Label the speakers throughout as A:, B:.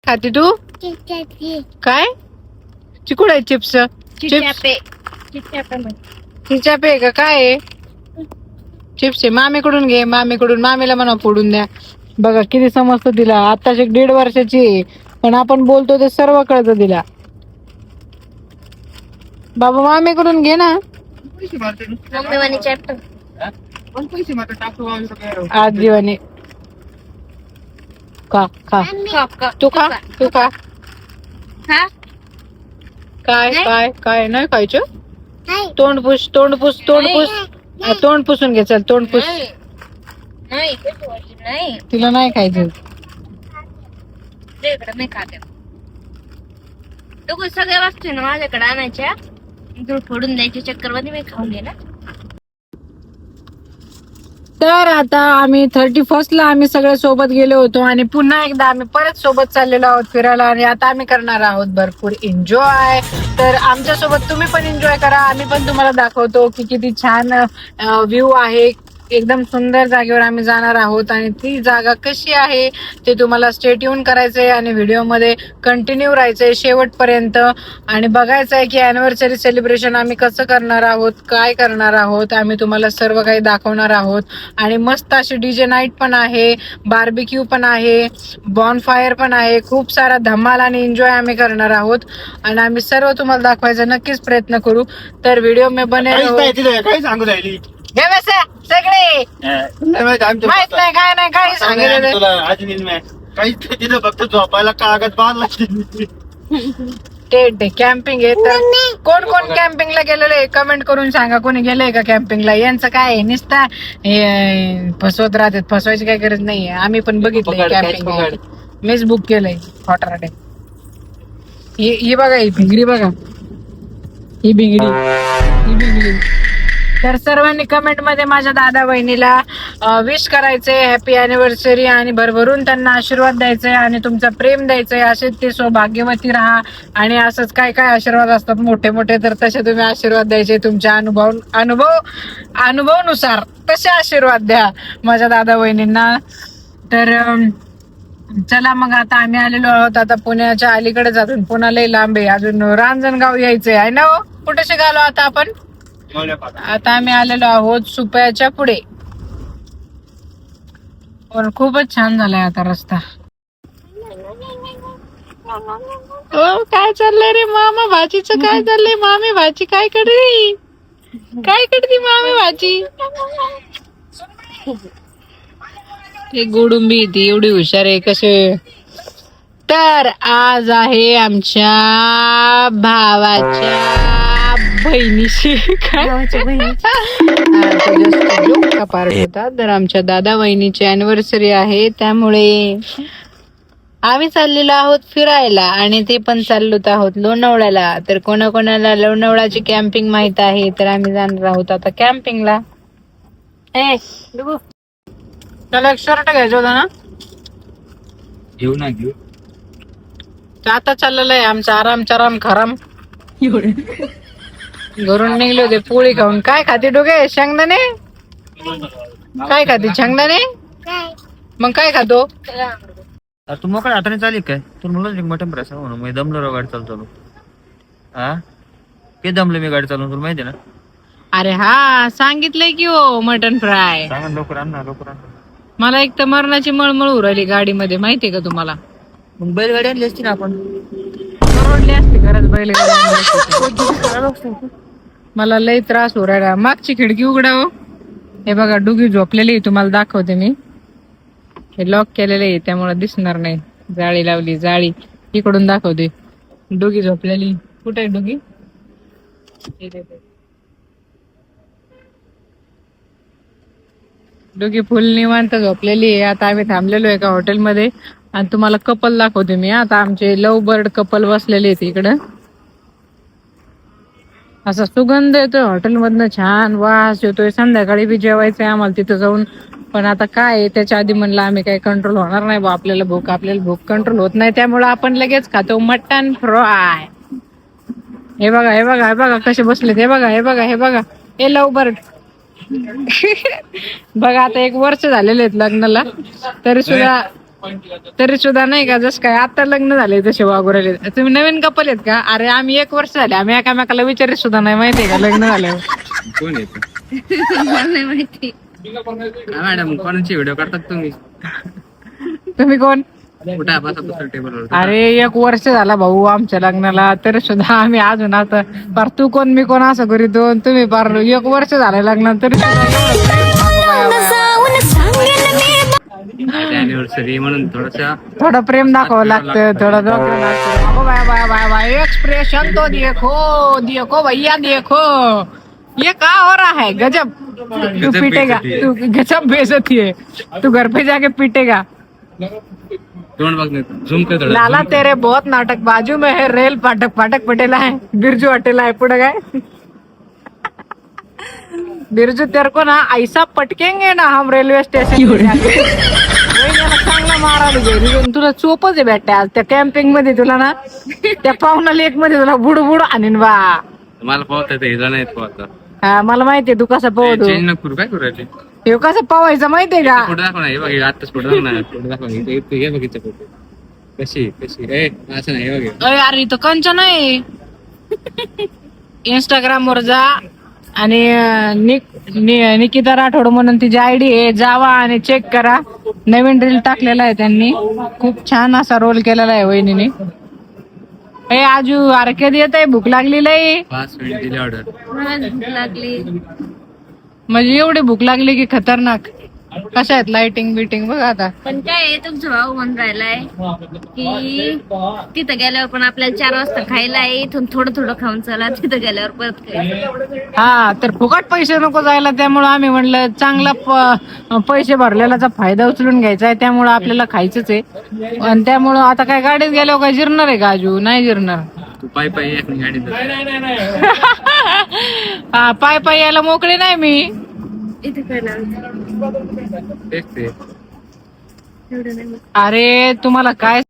A: खाते तू? काय चिकुड आहे? चिप्स चिचापे का काय आहे? चिप्स आहे. मामीकडून घे, मामीकडून. मामीला म्हणा फोडून द्या. बघा किती समजतं तिला. आताच 1.5 वर्षाची आहे, पण आपण बोलतो ते सर्व कळतं तिला. बाबा मामीकडून घे ना. आजीवानी खा खा तू खा तू खा. काय काय काय नाही खायचं? तोंड पुस तोंड पुस तोंड पुस. तोंड पुसून घे. चल तोंड पुस. तिला नाही खायचं.
B: मी खाते. तू सगळ्या वस्तू ना माझ्याकडे आणायच्या, दूध फोडून द्यायच्या चक्करमध्ये मी खाऊन घे ना.
A: तर आता आम्ही 31st ला आम्ही सगळे सोबत गेलो होतो आणि पुन्हा एकदा आम्ही परत सोबत चाललेलो आहोत फिरायला. आणि आता आम्ही करणार आहोत भरपूर एन्जॉय. तर आमच्या सोबत तुम्ही पण एन्जॉय करा. आम्ही पण तुम्हाला दाखवतो की किती छान व्ह्यू आहे. एकदम सुंदर जागेवर आम्ही जाणार आहोत आणि ती जागा कशी आहे ते तुम्हाला स्टे ट्यून करायचंय आणि व्हिडिओमध्ये कंटिन्यू राहायचंय शेवटपर्यंत आणि बघायचंय की अॅनिव्हर्सरी सेलिब्रेशन आम्ही कसं करणार आहोत, काय करणार आहोत. आम्ही तुम्हाला सर्व काही दाखवणार आहोत आणि मस्त अशी डीजे नाईट पण आहे, बार्बिक्यू पण आहे, बॉनफायर पण आहे. खूप सारा धमाल आणि एन्जॉय आम्ही करणार आहोत आणि आम्ही सर्व तुम्हाला दाखवायचा नक्कीच प्रयत्न करू. तर व्हिडिओ मी
C: काय सांगू राहिली
A: सगळे माहित नाही काय नाही काही सांगितलं
C: तुला अजून काहीच तिथं फक्त झोपायला कागद बांधला.
A: टेंट कॅम्पिंग आहे. तर कोण कोण कॅम्पिंगला गेलेलं आहे कमेंट करून सांगा. कोणी गेलंय का कॅम्पिंगला? यांचं काय आहे नुसता फसवत राहतात. फसवायची काही गरज नाहीये. आम्ही पण बघितलंय कॅम्पिंग. मीच बुक केलंय हॉटराटे. ही बघा, ही भिंगडी बघा, ही भिंगडी. तर सर्वांनी कमेंट मध्ये माझ्या दादा बहिणीला विश करायचंय हॅपी अॅनिव्हर्सरी आणि भरभरून त्यांना आशीर्वाद द्यायचंय आणि तुमचं प्रेम द्यायचंय. असेच ते सौभाग्यवती राहा आणि असंच काय काय आशीर्वाद असतात मोठे मोठे, तर तसे तुम्ही आशीर्वाद द्यायचे तुमच्या अनुभवानुसार तसे आशीर्वाद द्या माझ्या दादा बहिणींना. तर चला मग आता आम्ही आलेलो आहोत आता पुण्याच्या अलीकडे जातून. पुन्हा लई लांब आहे, अजून रांजणगाव यायचंय आहे ना. कुठे गालो आता आपण? आता आम्ही आलेलो आहोत सुप्याच्या पुढे. पण खूपच छान झालाय आता रस्ता. काय चाललंय रे मामा भाजीचं? काय चाललंय? मामी भाजी काय करते मामी भाजी? ते गोडुंबी ती एवढी हुशार आहे कसे. तर आज आहे आमच्या भावाच्या बहिणीची पार्ट होता. तर आमच्या दादा बहिणीची अॅनिव्हर्सरी आहे त्यामुळे आम्ही चाललेलो आहोत फिरायला आणि ते पण चाललो आहोत लोणावळ्याला. तर कोणाकोणाला लोणावळ्याची कॅम्पिंग माहित आहे तर आम्ही जाणार आहोत आता कॅम्पिंगला. त्याला एक शर्ट घ्यायचा होता ना?
C: घेऊ ना घेऊ.
A: आता चाललेलं आहे आमचा आराम खराम. घरून निघले होते पोळी खाऊन. काय खाते डोके? शेंगदाणे? काय खाते? शेंगदाणे? मग काय खातो?
C: तू मोकळ्या हाताने चाली काय? तू मुलं मटन प्रेस म्हणून मी दमलो गाडी चालू. हा ते दमलं मी गाडी चालवून, तुला माहिती ना.
A: अरे हा सांगितलंय की हो मटन फ्राय.
C: सांगा लवकर आण ना, लवकर आण.
A: मला एक तर मरणाची मळमळ उरायली गाडीमध्ये माहितीये का तुम्हाला?
C: मग बैलगाडी आणली असती ना आपण.
A: परवडली असते खरंच बैलगाडी. मला लई त्रास हो राहिला. मागची खिडकी उघडाव. हे बघा डुगी झोपलेली, तुम्हाला दाखवते मी. हे लॉक केलेलं आहे त्यामुळे दिसणार नाही. जाळी लावली, जाळी इकडून दाखवते. डुगी झोपलेली. कुठे आहे डुगी? डुगी फुल निवांत झोपलेली आहे. आता आम्ही थांबलेलो आहे का हॉटेलमध्ये आणि तुम्हाला कपल दाखवते मी. आता आमचे लव्ह बर्ड कपल बसलेले आहेत इकडं. असा सुगंध येतोय हॉटेलमधनं, छान वास येतोय. संध्याकाळी बी जेवायचंय आम्हाला तिथं जाऊन. पण आता काय त्याच्या आधी म्हणलं आम्ही काही कंट्रोल होणार नाही बा. आपल्याला भूक कंट्रोल होत नाही त्यामुळे आपण लगेच खातो मटन फ्राय. हे बघा कसे बसलेत. हे बघा हे लव्ह बर्ड. बघा आता 1 वर्ष झालेले आहेत लग्नाला तरी सुद्धा तरी सुद्धा नाही का, जस काय आता लग्न झाले तसे वागू राहिले. तुम्ही नवीन कपल आहेत का? अरे आम्ही 1 वर्ष झाले, आम्ही एकामेकाला विचारित सुद्धा नाही, माहितीये का लग्न झाल्यावर.
C: कोण येत
B: मला नाही माहिती.
C: मॅडम कोणाची व्हिडिओ करतात तुम्ही?
A: तुम्ही कोण?
C: कुठे बसा टेबलवर.
A: अरे 1 वर्ष झाला भाऊ आमच्या लग्नाला, तरी सुद्धा आम्ही अजून आता पार तू कोण मी कोण असं करीतो. तुम्ही पार 1 वर्ष झालं लग्नात तरी
C: अॅनिव्हर्सरी म्हणून
A: थोडं प्रेम दाखवावं लागतं, थोडं दाखवावं लागतं. Bye bye bye bye, expression तो देखो देखो भैया देखो, ये क्या हो रहा है? गजब. तू पीटेगा, तू गजब बेइज्जती है, तू घर पे जाके पीटेगा.
C: झूम कर थोडं.
A: लाला तेरे बहुत नाटक, बाजू में है रेल फाटक, फाटक पटेला है, बिरजू हटेला आहे पुढे काय. बिरजू तेरे को ना ऐसा पटकेंगे ना हम रेल्वे स्टेशन. चांगला मारा तुला चोपच आहे भेटते आज त्या कॅम्पिंग मध्ये. तुला ना त्या पाहुणा लेक मध्ये तुला बुड बुड आणीन बा.
C: मला पाहता नाही पाहता.
A: हा मला माहितीये तू कसं पोहतो.
C: काय करू राहिले?
A: हे कसं पवायचं माहितीये का?
C: फोटो दाखव ना. हे बघ आताच फोटो दाखव ना. फोटो दाखव. हे बघितलं फोटो कशी असं नाही. हे बघ
A: अरे यार इथं कंचन आहे. इंस्टाग्राम वर जा आणि निकिता राठोड म्हणून तिची आयडी आहे, जावा आणि चेक करा. नवीन रील टाकलेला आहे त्यांनी, खूप छान असा रोल केलेला आहे वहिनीने. ए आजू अरे कधी येत आहे? भूक लागलेली आहे.
C: 5 मिनिट दिली ऑर्डर.
B: मला भूक लागली.
A: म्हणजे एवढी भूक लागली की खतरनाक. कशा आहेत लाइटिंग बिटिंग बघा आता.
B: पण काय आहे, तुमचा भाऊ म्हणून राहिलाय की तिथं गेल्यावर पण आपल्याला 4 वाजता खायला आहे, इथून थोडं थोडं खाऊन चला, तिथं गेल्यावर परत खायचं.
A: हा तर फुकट पैसे नको जायला, त्यामुळे आम्ही म्हणलं चांगला पैसे भरलेलाचा फायदा उचलून घ्यायचा आहे. त्यामुळे आपल्याला खायचंच आहे. आणि त्यामुळं आता काय गाडीत गेल्यावर काय जिरणार आहे का आजू? नाही जिरणार.
C: तू पाय गाडी
A: हा पाय पाय यायला मोकळे नाही मी.
B: इथे काय
A: अरे तुम्हाला काय,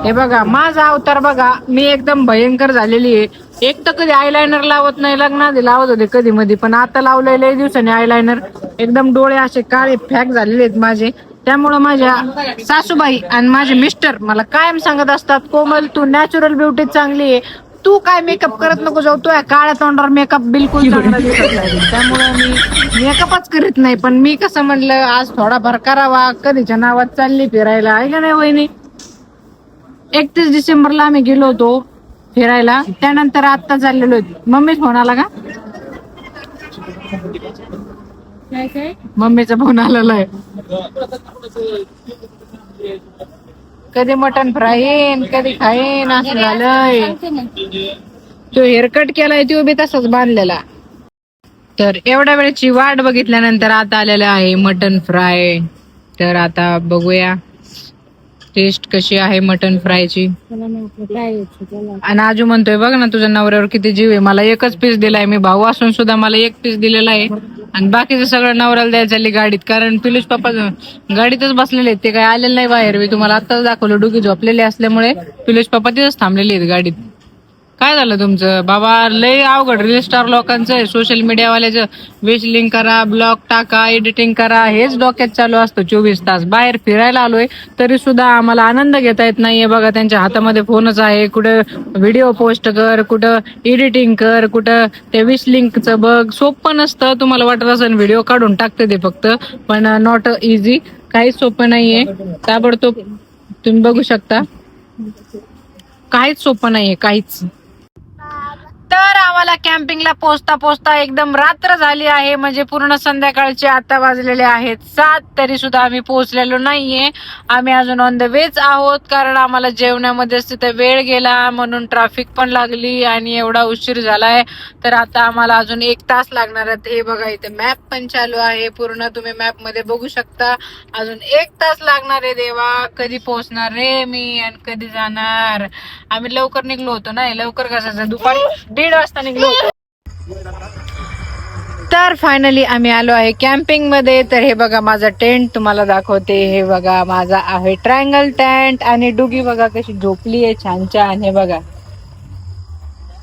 A: हे बघा माझा अवतार बघा, मी एकदम भयंकर झालेली आहे. एक तर कधी आयलायनर लावत नाही, लग्नाआधी लावत होते कधी मध्ये, पण आता लावलेलं लय दिवसांनी आयलायनर. एकदम डोळे असे काळे फॅक झालेले आहेत माझे. त्यामुळं माझ्या सासूबाई आणि माझे मिस्टर मला कायम सांगत असतात, कोमल तू नॅचरल ब्युटी चांगली आहे, तू काय मेकअप करत नको जाऊ, तू या काळ्या तोंडावर मेकअप बिलकुल चांगला दिसत नाही. त्यामुळे मी मेकअपच करीत नाही. पण मी कसं म्हणलं आज थोडाफार करावा, कधीच्या नावात चालली फिरायला आहे का नाही वहिनी. 31 डिसेंबरला आम्ही गेलो होतो फिरायला, त्यानंतर आता चाललेलो. मम्मीच फोन आला का?
B: काय
A: मम्मीचा फोन आलेला आहे. कधी मटन फ्राय येईन, कधी खाईन असं झालंय. तो हेअरकट केलाय तो बी तसाच बांधलेला. तर एवढ्या वेळेची वाट बघितल्यानंतर आता आलेलं आहे मटन फ्राय. तर आता बघूया टेस्ट कशी आहे मटन फ्रायची. आणि आजू म्हणतोय बघ ना तुझ्या नवऱ्यावर किती जीव आहे, मला एकच पीस दिलाय. मी भाऊ असून सुद्धा मला 1 पीस दिलेला आहे. आणि बाकीचं सगळं नवऱ्याला द्यायला चालली गाडीत, कारण पिलूष पप्पा गाडीतच बसलेले आहेत. ते काय आलेले नाही बाहेर. मी तुम्हाला आत्ताच दाखवलं, डुगी झोपलेले असल्यामुळे पिलूष पप्पा तिथंच थांबलेले आहेत गाडीत. काय झालं तुमचं बाबा? लय अवघड रील स्टार लोकांचं आहे, सोशल मीडियावाल्याचं. विश लिंक करा, ब्लॉग टाका, एडिटिंग करा, हेच डोक्यात चालू असतं 24 तास. बाहेर फिरायला आलोय तरी सुद्धा आम्हाला आनंद घेता येत नाहीये. बघा त्यांच्या हातामध्ये फोनच आहे. कुठं व्हिडिओ पोस्ट कर, कुठं एडिटिंग कर, कुठं ते विश लिंकचं बघ. सोपं नसतं. तुम्हाला वाटत असेल व्हिडिओ काढून टाकते ते फक्त, पण नॉट इझी. काहीच सोपं नाहीये. ताबडतोब तुम्ही बघू शकता, काहीच सोपं नाहीये, काहीच. तर आम्हाला कॅम्पिंगला पोहोचता पोहोचता एकदम रात्र झाली आहे. म्हणजे पूर्ण संध्याकाळचे आता वाजलेले आहेत 7, तरी सुद्धा आम्ही पोहोचलेलो नाहीये. आम्ही अजून ऑन द वेच आहोत, कारण आम्हाला जेवणामध्येच तिथे वेळ गेला, म्हणून ट्रॅफिक पण लागली आणि एवढा उशीर झालाय. तर आता आम्हाला अजून 1 तास लागणार आहेत. हे बघा इथे मॅप पण चालू आहे पूर्ण, तुम्ही मॅप मध्ये बघू शकता. अजून 1 तास लागणार आहे. देवा कधी पोहोचणार रे मी आणि कधी जाणार. आम्ही लवकर निघलो होतो ना, लवकर कसायचं, दुपारी 1:30 वाजता निघलो होतो. तर फायनली आम्ही आलो आहे कॅम्पिंग मध्ये. तर हे बघा माझा टेंट तुम्हाला दाखवते. हे बघा माझा आहे ट्रायंगल टेंट. आणि डुगी बघा कशी झोपली आहे छान छान. हे बघा,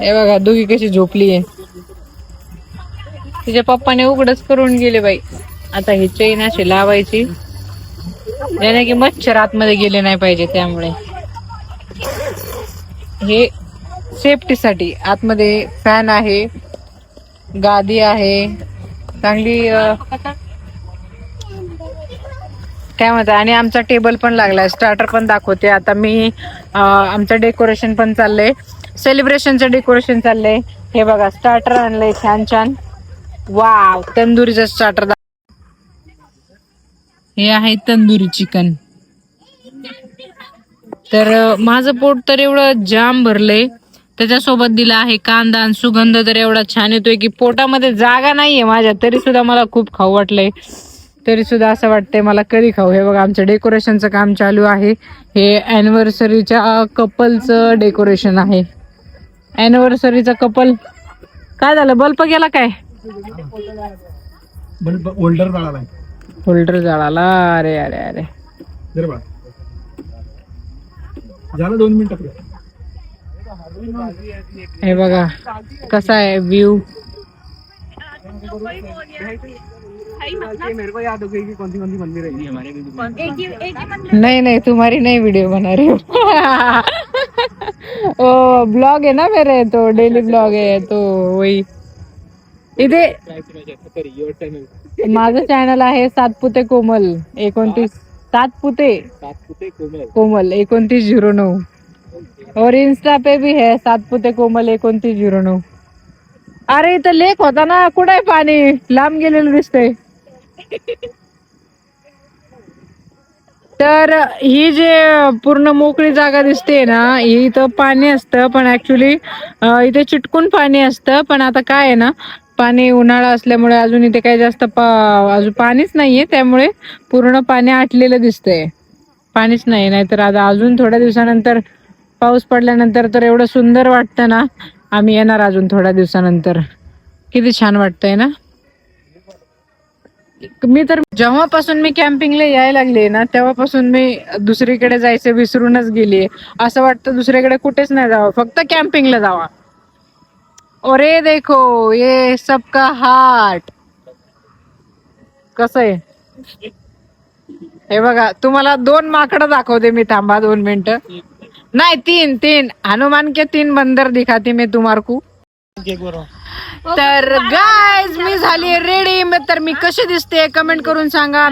A: हे बघा डुगी कशी झोपली आहे. तिच्या पप्पाने उघडच करून गेले बाई. आता ही चेन अशी लावायची ज्याने की मच्छर आतमध्ये गेले नाही पाहिजे, त्यामुळे हे सेफ्टीसाठी. आतमध्ये फॅन आहे, गादी आहे चांगली, काय म्हणतात, आणि आमचा टेबल पण लागलाय. स्टार्टर पण दाखवते आता मी. आमचं डेकोरेशन पण चाललंय, सेलिब्रेशनचं डेकोरेशन चाललंय. हे बघा स्टार्टर आणलंय छान छान. वाव, तंदुरीचं स्टार्टर. हे आहे तंदुरी चिकन. तर माझं पोट तर एवढं जाम भरलंय. त्याच्यासोबत दिला आहे कांदा, आणि सुगंध तर एवढा छान येतोय की पोटामध्ये जागा नाहीये माझ्या, तरी सुद्धा मला खूप खाऊ वाटलंय. तरी सुद्धा असं वाटतंय मला कधी खाऊ. हे बघा आमचं डेकोरेशनचं काम चालू आहे. हे अॅनिव्हर्सरीच्या कपलचं डेकोरेशन आहे. अॅनिव्हर्सरीचा कपल. काय झालं, बल्ब गेला काय?
D: होल्डर जाळाला.
A: होल्डर जळाला. अरे अरे अरे,
D: झालं 2 मिनिटं.
A: हे बघा कसा आहे व्ह्यू. नहीं नहीं, तुम्हारी नहीं वीडियो बना रही हूँ. ओ ब्लॉग है ना मेरे, तो डेली ब्लॉग है, तो वही. इथे माझं चॅनल आहे सातपुते कोमल 29, सातपुते कोमल 2909. और इंस्टा पे भी है सातपुते कोमल 2909. अरे इथं लेक होता ना, कुठे पाणी लांब गेलेलं दिसतंय. तर ही जे पूर्ण मोकळी जागा दिसते ना, ही इथं पाणी असतं, पण ऍक्च्युली इथे चिटकून पाणी असतं. पण आता काय आहे ना, पाणी उन्हाळा असल्यामुळे अजून इथे काही जास्त अजून पाणीच नाहीये, त्यामुळे पूर्ण पाणी आटलेलं दिसतंय. पाणीच नाही. नाहीतर आता अजून थोड्या दिवसानंतर पाऊस पडल्यानंतर तर एवढं सुंदर वाटतं ना. आम्ही येणार अजून थोड्या दिवसानंतर. किती छान वाटतंय ना. मी तर जेव्हापासून मी कॅम्पिंगला यायला लागले ना, तेव्हापासून मी दुसरीकडे जायचं विसरूनच गेलीये. असं वाटतं दुसरीकडे कुठेच नाही जावं, फक्त कॅम्पिंगला जावा. अरे देखो ये सबका हार्ट कसं आहे. हे बघा तुम्हाला 2 माकडं दाखवते मी, थांबा 2 मिनिटं. नाही 3 हनुमान के 3 बंदर दिखाती मैं तुम्हारे को. तर गाइज मी झाली रेडी. तर मी कशी दिसते कमेंट करून सांगा.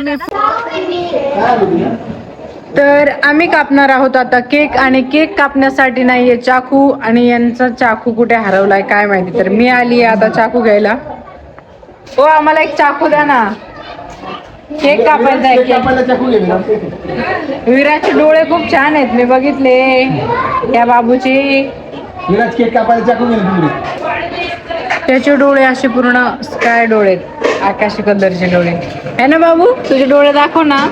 A: तर आम्ही कापणार आहोत आता केक, आणि केक कापण्यासाठी नाहीये चाकू, आणि यांचा चाकू कुठे हरवलाय काय माहिती. तर मी आली आता चाकू घ्यायला. हो आम्हाला एक चाकू द्या ना, केक कापायचा आहे. विराजचे डोळे खूप छान आहेत, मी बघितले या बाबूची.
D: विराज केक कापायला चाकू घेऊन.
A: त्याचे डोळे असे पूर्ण स्काय डोळे, आकाशी कलरचे डोळे आहे ना बाबू. तुझे डोळे दाखव ना.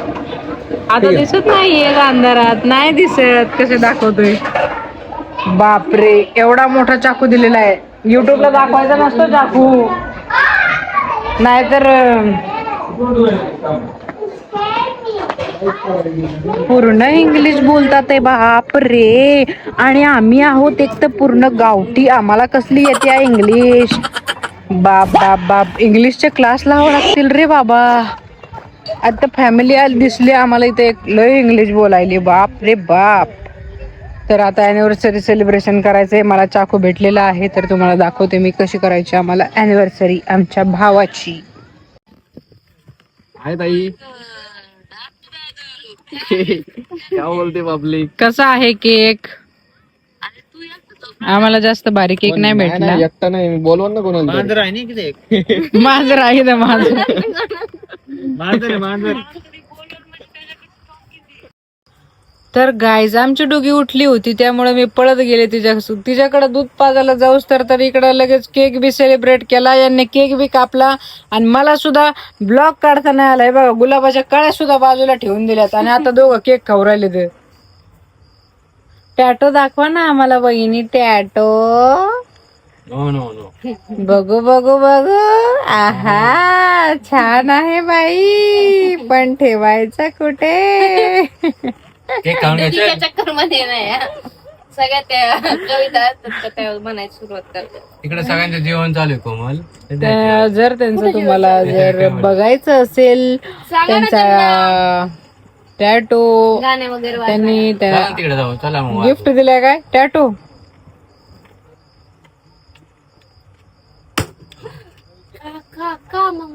A: आता दिसत नाहीये अंधारात, नाही दिसत, कसे दाखवतोय. बापरे, एवढा मोठा चाकू दिलेला आहे. युट्यूबला दाखवायचा नसतो चाकू, नाहीतर पूर्ण इंग्लिश बोलतात आहे. बाप रे, आणि आम्ही आहोत एक तर पूर्ण गावठी, आम्हाला कसली येते इंग्लिश. बाप बाप बाप, इंग्लिशचे क्लास लावावं लागतील रे बाबा. आता फॅमिली दिसली आम्हाला इथे, एक लय इंग्लिश बोलायली. बाप रे बाप. तर आता अॅनिव्हर्सरी सेलिब्रेशन करायचंय. मला चाकू भेटलेला आहे, तर तुम्हाला दाखवते मी कशी करायची आम्हाला अॅनिव्हर्सरी आमच्या भावाची.
D: हाय ताई. क्या बोलते पब्लिक.
A: कसा आहे केक. आम्हाला जास्त बारीक केक नाही भेटला.
D: एकटा नाही, बोलवा ना कोणाला.
C: मांजर आहे ना किती.
A: मांजर आहे ना, मांजर.
C: मांजर.
A: तर गाईज आमची डोगी उठली होती, त्यामुळे मी पळत गेले तिच्याकडे दूध पाजायला जाऊस तर इकडे लगेच केक बी सेलिब्रेट केला. यांनी केक बी कापला, आणि मला सुद्धा ब्लॉग काढता नाही आलाय. बघा गुलाबाच्या कळ्या सुद्धा बाजूला ठेवून दिल्यात, आणि आता दोघं केक खाऊ राहिले. ते टॅटो दाखवा ना आम्हाला बहिणी, टॅटो. बघू बघू बघू. आहा, छान आहे बाई, पण ठेवायचं कुठे.
B: चक्कर मध्ये नाही सगळ्या त्या कविता असतात त्या म्हणायची सुरुवात करतात.
D: इकडे सगळ्यांचं जेवण चालू आहे कोमल.
A: जर त्यांचं तुम्हाला जर बघायचं असेल त्यांचा टॅटो
B: गाणे वगैरे
A: त्यांनी
D: चला ना तिकडे जाऊ चला मग
A: गिफ्ट दिलाय काय टॅटो.
B: का मग